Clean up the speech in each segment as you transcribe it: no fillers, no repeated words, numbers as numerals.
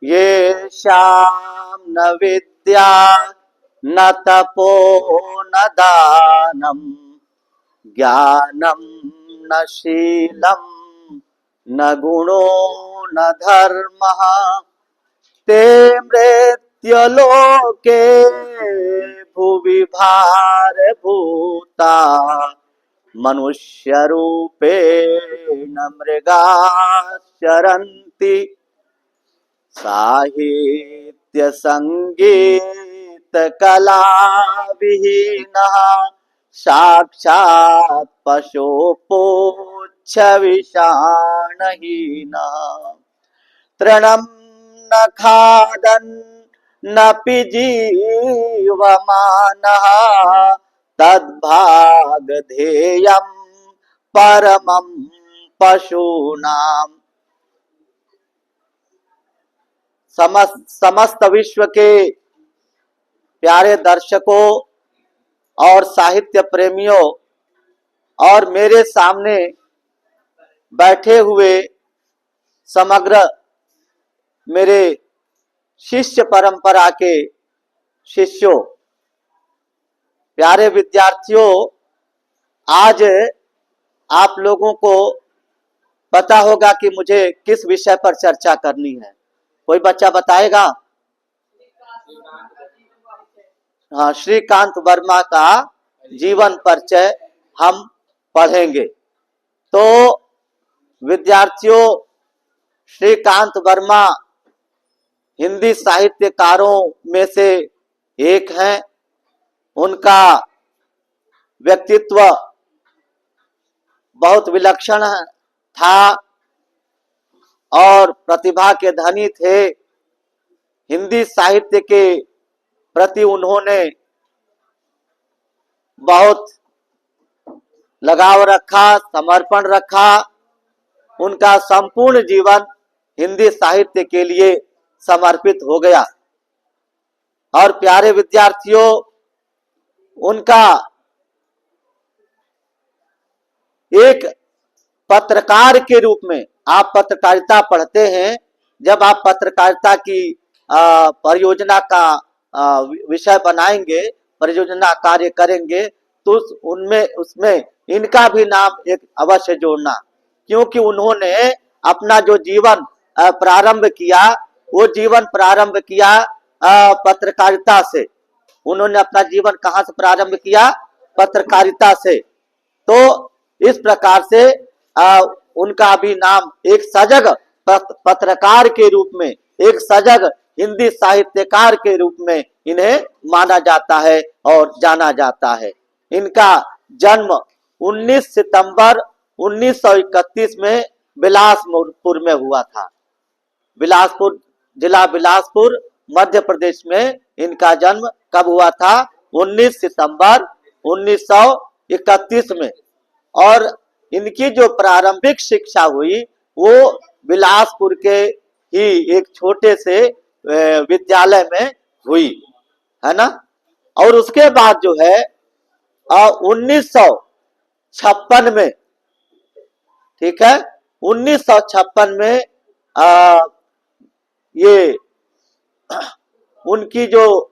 ये शाम न विद्या न तपो न दानम ज्ञानम न शीलम न गुणो न धर्मः ते मृत्युलोके भुवि भारभूता मनुष्य रूपेण मृगाश्चरन्ति साहित्य संगीत कला विहीनः साक्षात् पशु पुच्छ विषाणहीनः तृणं न खादन् नपि जीवमानः तद्भागधेयं परमं पशूनाम्। समस्त विश्व के प्यारे दर्शकों और साहित्य प्रेमियों और मेरे सामने बैठे हुए समग्र मेरे शिष्य परंपरा के शिष्यों, प्यारे विद्यार्थियों, आज आप लोगों को पता होगा कि मुझे किस विषय पर चर्चा करनी है। कोई बच्चा बताएगा? हाँ, श्रीकांत वर्मा का जीवन परिचय हम पढ़ेंगे। तो विद्यार्थियों, श्रीकांत वर्मा हिंदी साहित्यकारों में से एक हैं। उनका व्यक्तित्व बहुत विलक्षण था और प्रतिभा के धनी थे। हिंदी साहित्य के प्रति उन्होंने बहुत लगाव रखा, समर्पण रखा। उनका संपूर्ण जीवन हिंदी साहित्य के लिए समर्पित हो गया। और प्यारे विद्यार्थियों, उनका एक पत्रकार के रूप में, आप पत्रकारिता पढ़ते हैं, जब आप पत्रकारिता की परियोजना का विषय बनाएंगे, परियोजना कार्य करेंगे, तो उसमें इनका भी नाम एक अवश्य जोड़ना, क्योंकि उन्होंने अपना जो जीवन प्रारंभ किया, वो जीवन प्रारंभ किया पत्रकारिता से। उन्होंने अपना जीवन कहाँ से प्रारंभ किया? पत्रकारिता से। तो इस प्रकार से उनका भी नाम एक सजग पत्रकार के रूप में, एक सजग हिंदी साहित्यकार के रूप में इन्हें माना जाता है और जाना जाता है। इनका जन्म 19 सितंबर 1931 में बिलासपुर में हुआ था। बिलासपुर, जिला बिलासपुर, मध्य प्रदेश में इनका जन्म कब हुआ था? 19 सितंबर 1931 में। और इनकी जो प्रारंभिक शिक्षा हुई वो बिलासपुर के ही एक छोटे से विद्यालय में हुई, है ना। और उसके बाद जो है 1956 में, ठीक है, 1956 में ये उनकी जो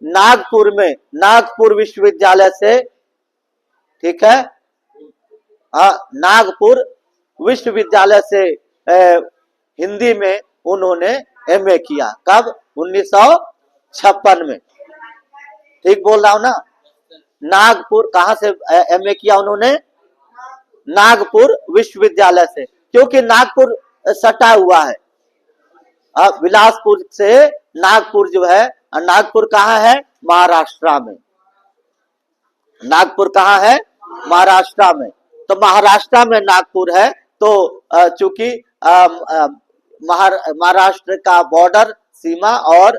नागपुर में, नागपुर विश्वविद्यालय से, ठीक है, नागपुर विश्वविद्यालय से हिंदी में उन्होंने एमए किया। कब? 1956 में। ठीक बोल रहा हूं ना? नागपुर, कहां से एमए किया उन्होंने? नागपुर विश्वविद्यालय से, क्योंकि नागपुर सटा हुआ है। बिलासपुर से नागपुर जो है, नागपुर कहाँ है? महाराष्ट्र में। नागपुर कहाँ है? महाराष्ट्र में। तो महाराष्ट्र में नागपुर है। तो चूंकि महाराष्ट्र का बॉर्डर सीमा और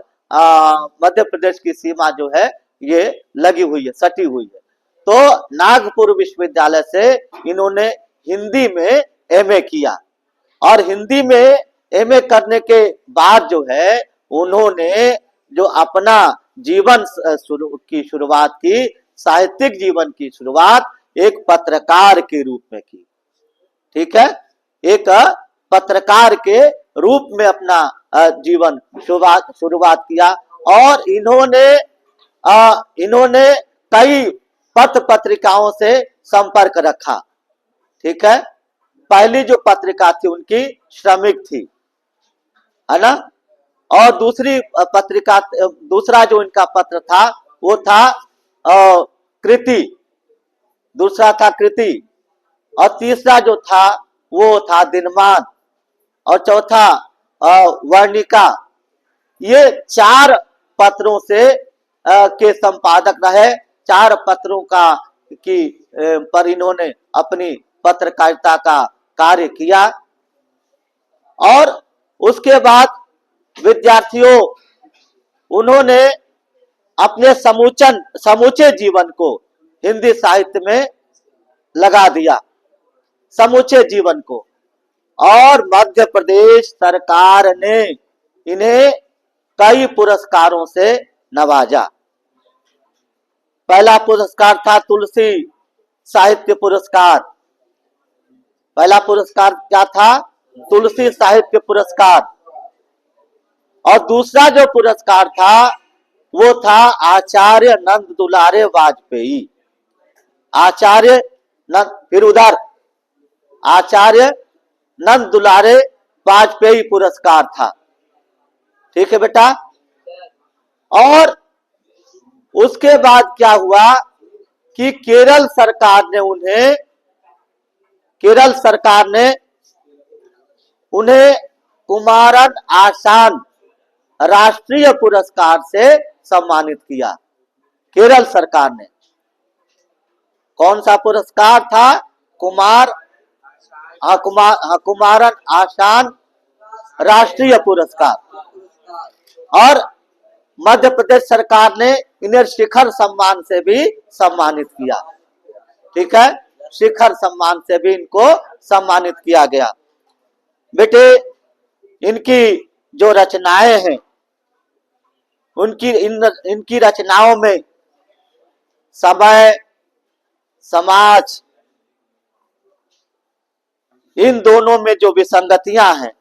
मध्य प्रदेश की सीमा जो है ये लगी हुई है, सटी हुई है। तो नागपुर विश्वविद्यालय से इन्होंने हिंदी में एमए किया। और हिंदी में एमए करने के बाद जो है उन्होंने जो अपना जीवन की शुरुआत की, साहित्यिक जीवन की शुरुआत एक पत्रकार के रूप में की। ठीक है, एक पत्रकार के रूप में अपना जीवन शुरुआत किया। और इन्होंने कई पत्र पत्रिकाओं से संपर्क रखा। ठीक है, पहली जो पत्रिका थी उनकी श्रमिक थी, है ना। और दूसरी पत्रिका, दूसरा जो इनका पत्र था वो था कृति, दूसरा था कृति, और तीसरा जो था वो था दिनमान, और चौथा वर्णिका। ये 4 पत्रों से के संपादक रहे। 4 पत्रों का पर इन्होंने अपनी पत्रकारिता का कार्य किया। और उसके बाद विद्यार्थियों, उन्होंने अपने समूचे जीवन को हिंदी साहित्य में लगा दिया, समूचे जीवन को। और मध्य प्रदेश सरकार ने इन्हें कई पुरस्कारों से नवाजा। पहला पुरस्कार था तुलसी साहित्य पुरस्कार। पहला पुरस्कार क्या था? तुलसी साहित्य पुरस्कार। और दूसरा जो पुरस्कार था वो था आचार्य नंद दुलारे वाजपेयी। आचार्य फिर उधर आचार्य नंद दुलारे वाजपेयी पुरस्कार था। ठीक है बेटा। और उसके बाद क्या हुआ कि केरल सरकार ने उन्हें कुमारन आशान राष्ट्रीय पुरस्कार से सम्मानित किया। केरल सरकार ने। कौन सा पुरस्कार था? कुमारन आशान राष्ट्रीय पुरस्कार। और मध्य प्रदेश सरकार ने इन्हें शिखर सम्मान से भी सम्मानित किया। ठीक है, शिखर सम्मान से भी इनको सम्मानित किया गया। बेटे, इनकी जो रचनाएं हैं, इनकी रचनाओं में समय, समाज, इन दोनों में जो विसंगतियां हैं,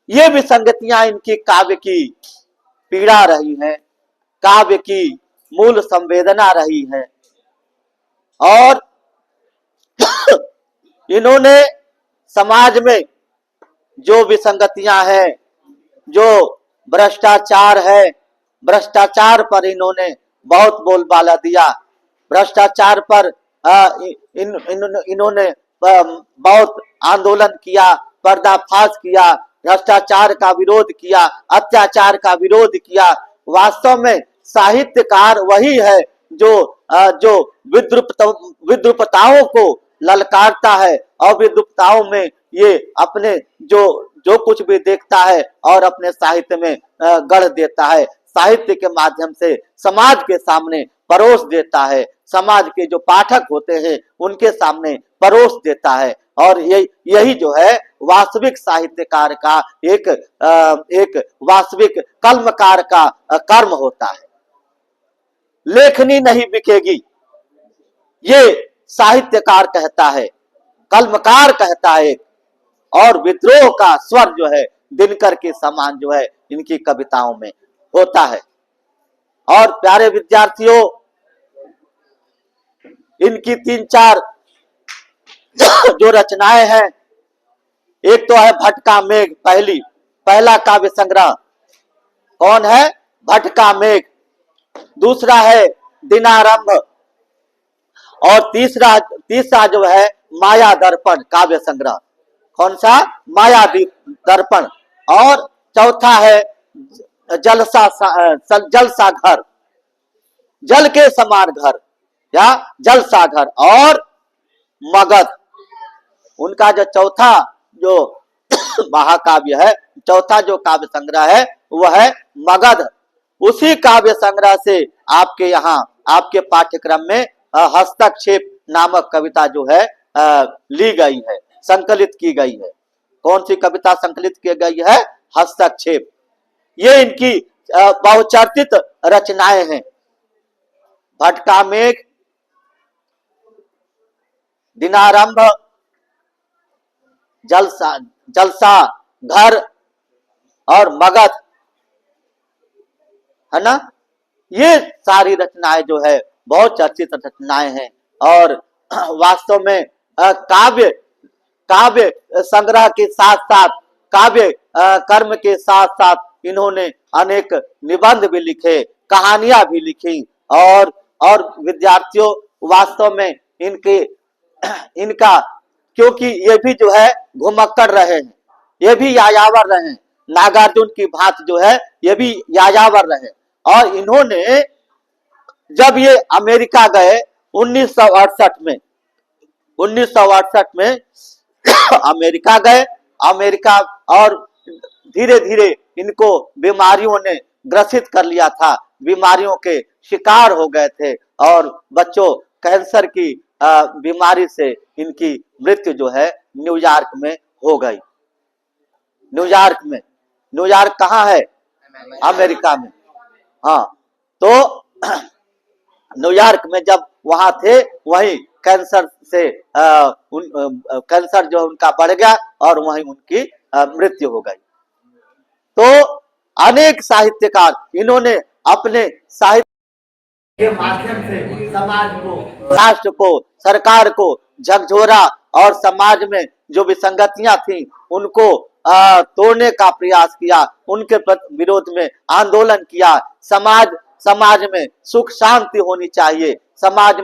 ये विसंगतियां इनकी काव्य की पीड़ा रही है, काव्य की मूल संवेदना रही है। और इन्होंने समाज में जो विसंगतियां हैं, जो भ्रष्टाचार है, भ्रष्टाचार पर इन्होंने बहुत बोलबाला दिया। भ्रष्टाचार पर इन्होंने बहुत आंदोलन किया, पर्दाफाश किया, भ्रष्टाचार का विरोध किया, अत्याचार का विरोध किया। वास्तव में साहित्यकार वही है जो विद्रुपताओं को ललकारता है, और विद्रुपताओं में ये अपने जो कुछ भी देखता है और अपने साहित्य में गढ़ देता है। साहित्य के माध्यम से समाज के सामने परोस देता है, समाज के जो पाठक होते हैं उनके सामने परोस देता है। और यही जो है वास्तविक साहित्यकार का एक वास्तविक कलमकार का कर्म होता है। लेखनी नहीं बिकेगी, ये साहित्यकार कहता है, कलमकार कहता है। और विद्रोह का स्वर जो है दिनकर के समान जो है इनकी कविताओं में होता है। और प्यारे विद्यार्थियों, इनकी 3-4 जो रचनाएं हैं, एक तो है भटका मेघ, पहला काव्य संग्रह। कौन है? भटका मेघ। दूसरा है दिनारंभ। और तीसरा जो है माया दर्पण काव्य संग्रह। कौन सा? माया दर्पण। और चौथा है जलसा घर, जल के समान घर या जलसा घर। और मगध, उनका जो चौथा जो महाकाव्य है, चौथा जो काव्य संग्रह है वह है मगध। उसी काव्य संग्रह से आपके यहाँ आपके पाठ्यक्रम में हस्तक्षेप नामक कविता जो है ली गई है, संकलित की गई है। कौन सी कविता संकलित की गई है? हस्तक्षेप। ये इनकी बहुचर्चित रचनाएं हैं। भटका मेघ, दिनारंभ, जलसा जलसा घर और मगध, है ना। ये सारी रचनाएं जो है बहुत चर्चित रचनाएं हैं। और वास्तव में काव्य काव्य संग्रह के साथ साथ काव्य कर्म के साथ साथ इन्होंने अनेक निबंध भी लिखे, कहानियां भी लिखी। और विद्यार्थियों वास्तव में इनके इनका, क्योंकि ये भी जो है घुमक्कड़ रहे हैं, ये भी यायावर रहे हैं, नागार्जुन की भांति जो है ये भी यायावर रहे। और इन्होंने जब ये अमेरिका गए 1968 में, 1968 में अमेरिका गए, अमेरिका, और धीरे धीरे इनको बीमारियों ने ग्रसित कर लिया था, बीमारियों के शिकार हो गए थे। और बच्चों कैंसर की बीमारी से इनकी मृत्यु जो है न्यूयॉर्क में हो गई। न्यूयॉर्क में, न्यूयॉर्क कहाँ है? अमेरिका में। हाँ, तो न्यूयॉर्क में जब वहां थे वहीं कैंसर से कैंसर जो उनका बढ़ गया और वहीं उनकी मृत्यु हो गई। तो अनेक साहित्यकार इन्होंने अपने साहित्य के माध्यम से समाज को, राष्ट्र को, सरकार को झकझोरा और समाज में जो विसंगतियां थी उनको तोड़ने का प्रयास किया, उनके विरोध में आंदोलन किया। समाज में सुख शांति होनी चाहिए, समाज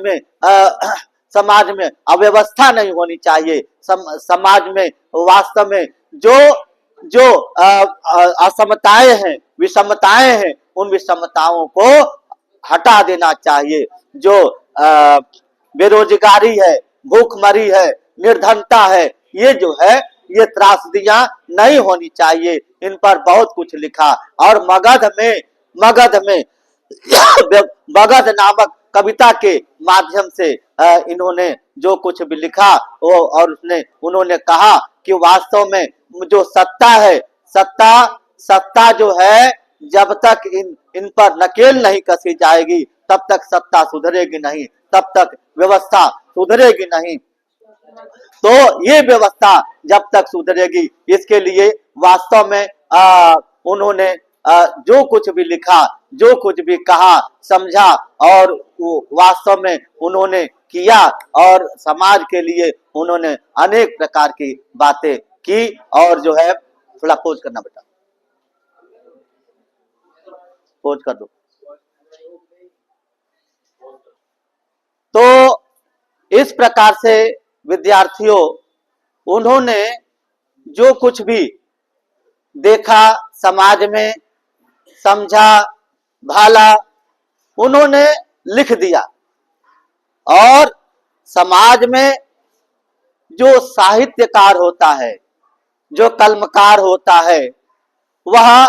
में अव्यवस्था नहीं होनी चाहिए, समाज में वास्तव में जो असमताएं हैं, विषमताएं हैं, उन विषमताओं को हटा देना चाहिए। जो बेरोजगारी है, भूखमरी है, निर्धनता है, ये जो है ये त्रासदियां नहीं होनी चाहिए। इन पर बहुत कुछ लिखा। और मगध में मगध नामक कविता के माध्यम से इन्होंने जो कुछ भी लिखा वो, और उन्होंने कहा कि वास्तव में जो सत्ता है, सत्ता जो है जब तक इन पर नकेल नहीं कसी जाएगी तब तक सत्ता सुधरेगी नहीं, तब तक व्यवस्था सुधरेगी नहीं। तो ये व्यवस्था जब तक सुधरेगी, इसके लिए वास्तव में उन्होंने जो कुछ भी लिखा, जो कुछ भी कहा, समझा, और वो वास्तव में उन्होंने किया, और समाज के लिए उन्होंने अनेक प्रकार की बातें की। और जो है थोड़ा पोज करना बेटा, पोज कर दो। तो इस प्रकार से विद्यार्थियों उन्होंने जो कुछ भी देखा, समाज में समझा, भाला, उन्होंने लिख दिया। और समाज में जो साहित्यकार होता है, जो कलमकार होता है, वह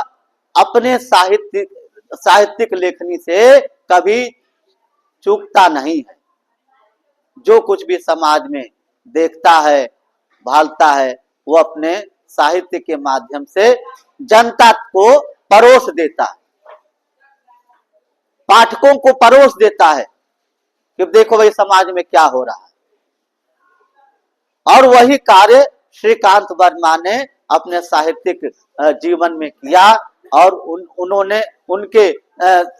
अपने साहित्यिक लेखनी से कभी चूकता नहीं है। जो कुछ भी समाज में देखता है, भालता है, वो अपने साहित्य के माध्यम से जनता को परोस देता है, पाठकों को परोस देता है कि देखो भाई समाज में क्या हो रहा है। और वही कार्य श्रीकांत वर्मा ने अपने साहित्यिक जीवन में किया। और उन्होंने उनके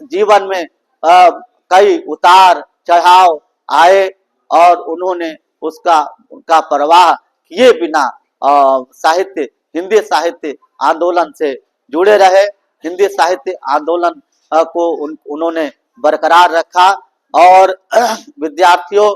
जीवन में कई उतार चढ़ाव आए, और उन्होंने उनका परवाह किए बिना हिंदी साहित्य आंदोलन से जुड़े रहे। हिंदी साहित्य आंदोलन को उन्होंने बरकरार रखा। और विद्यार्थियों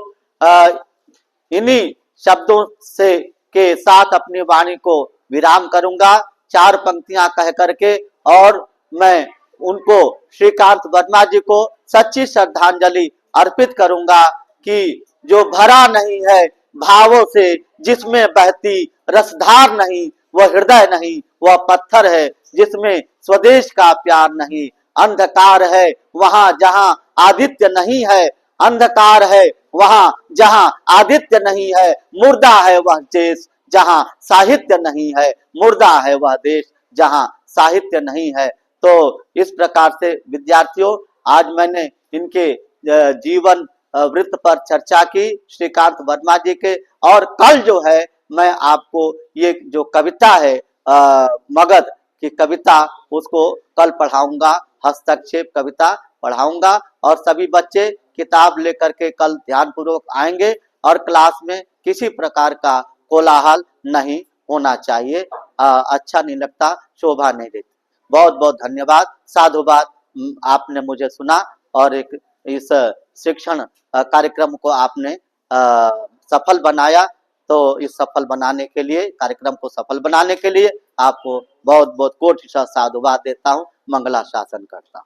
इन्हीं शब्दों से के साथ अपनी वाणी को विराम करूंगा, 4 पंक्तियां कह करके, और मैं उनको श्रीकांत वर्मा जी को सच्ची श्रद्धांजलि अर्पित करूंगा कि जो भरा नहीं है भावों से, जिसमें बहती रसधार नहीं, वह हृदय नहीं, वह पत्थर है जिसमें स्वदेश का प्यार नहीं। अंधकार है वहां जहां आदित्य नहीं है, अंधकार है वहां जहां आदित्य नहीं है। मुर्दा है वह देश जहां साहित्य नहीं है, मुर्दा है वह देश जहां साहित्य नहीं है। तो इस प्रकार से विद्यार्थियों आज मैंने इनके जीवन वृत्त पर चर्चा की, श्रीकांत वर्मा जी के। और कल जो है मैं आपको ये जो कविता है मगध की कविता उसको कल पढ़ाऊंगा, हस्तक्षेप कविता पढ़ाऊंगा, और सभी बच्चे किताब लेकर के कल ध्यानपूर्वक आएंगे और क्लास में किसी प्रकार का कोलाहल नहीं होना चाहिए। अच्छा नहीं लगता, शोभा नहीं देती। बहुत बहुत धन्यवाद, साधुवाद। आपने मुझे सुना और एक इस शिक्षण कार्यक्रम को आपने सफल बनाया। तो इस सफल बनाने के लिए, कार्यक्रम को सफल बनाने के लिए आपको बहुत बहुत कोटि साधुवाद देता हूँ, मंगला शासन करता हूँ।